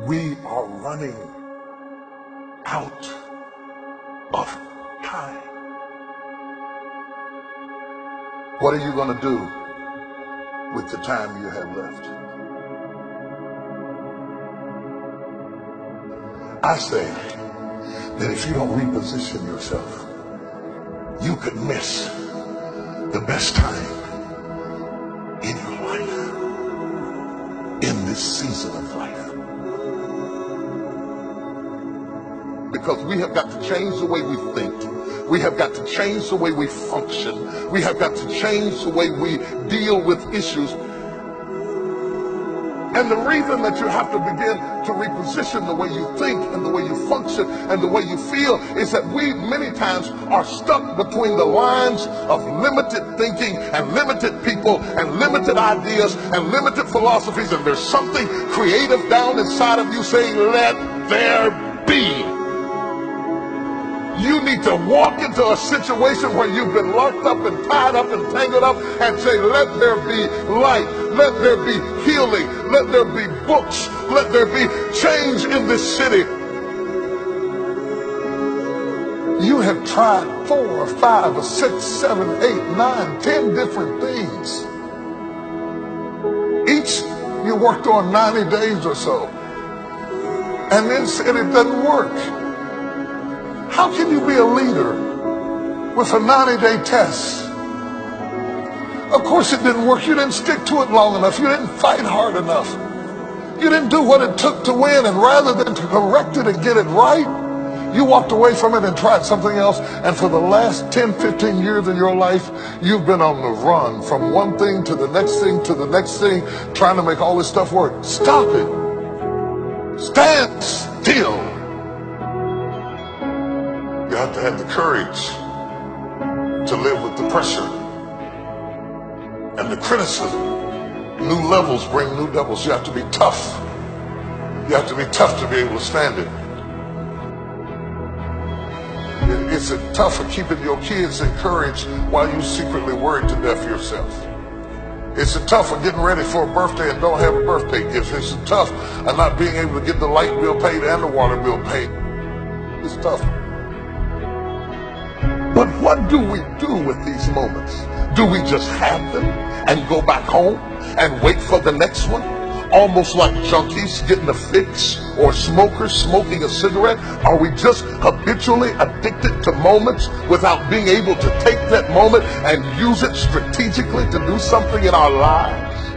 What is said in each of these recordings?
We are running out of time. What are you going to do with the time you have left? I say that if you don't reposition yourself, you could miss the best time in your life, in this season of life. Because we have got to change the way we think. We have got to change the way we function. We have got to change the way we deal with issues. And the reason that you have to begin to reposition the way you think and the way you function and the way you feel is that we many times are stuck between the lines of limited thinking and limited people and limited ideas and limited philosophies. And there's something creative down inside of you saying, let there be. You need to walk into a situation where you've been locked up and tied up and tangled up and say, let there be light, let there be healing, let there be books, let there be change in this city. You have tried 4 or 5 or 6, 7, 8, 9, 10 different things. Each you worked on 90 days or so and then said it doesn't work. How can you be a leader with a 90-day test? Of course it didn't work. You didn't stick to it long enough. You didn't fight hard enough. You didn't do what it took to win. And rather than to correct it and get it right, you walked away from it and tried something else. And for the last 10, 15 years of your life, you've been on the run from one thing to the next thing to the next thing, trying to make all this stuff work. Stop it. Stand still. You have to have the courage to live with the pressure and the criticism. New levels bring new devils. You have to be tough. You have to be tough to be able to stand it. It's tough for keeping your kids encouraged while you secretly worried to death yourself. It's tough for getting ready for a birthday and don't have a birthday gift. It's tough of not being able to get the light bill paid and the water bill paid. It's tough. But what do we do with these moments? Do we just have them and go back home and wait for the next one? Almost like junkies getting a fix or smokers smoking a cigarette? Are we just habitually addicted to moments without being able to take that moment and use it strategically to do something in our lives?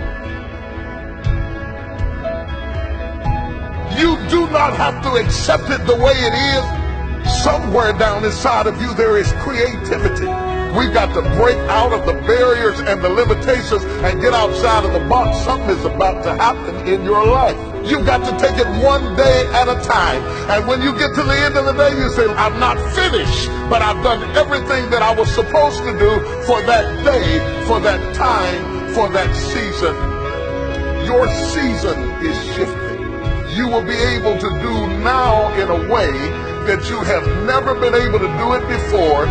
You do not have to accept it the way it is. Somewhere down inside of you there is creativity. We've got to break out of the barriers and the limitations and get outside of the box. Something is about to happen in your life. You've got to take it one day at a time. And when you get to the end of the day, you say, I'm not finished, but I've done everything that I was supposed to do for that day, for that time, for that season. Your season is shifting. You will be able to do now in a way that you have never been able to do it before.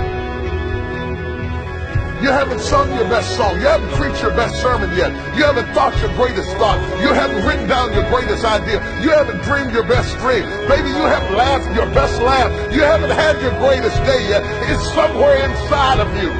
You haven't sung your best song. You haven't preached your best sermon yet. You haven't thought your greatest thought. You haven't written down your greatest idea. You haven't dreamed your best dream. Maybe you haven't laughed your best laugh. You haven't had your greatest day yet. It's somewhere inside of you.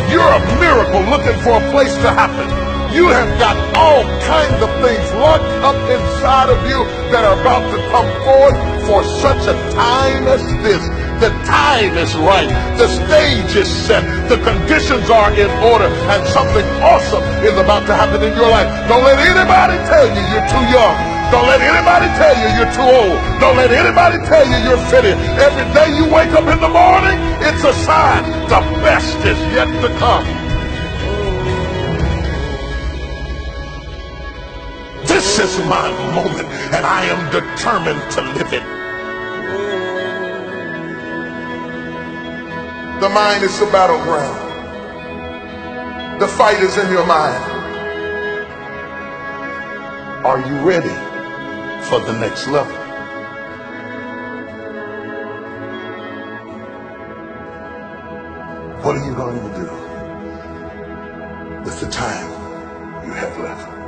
You're a miracle looking for a place to happen. You have got all kinds of things locked up inside of you that are about to come forth for such a time as this. The time is right. The stage is set. The conditions are in order. And something awesome is about to happen in your life. Don't let anybody tell you you're too young. Don't let anybody tell you you're too old. Don't let anybody tell you you're fitted. Every day you wake up in the morning, it's a sign. The best is yet to come. This is my moment, and I am determined to live it. The mind is the battleground. The fight is in your mind. Are you ready for the next level? What are you going to do with the time you have left?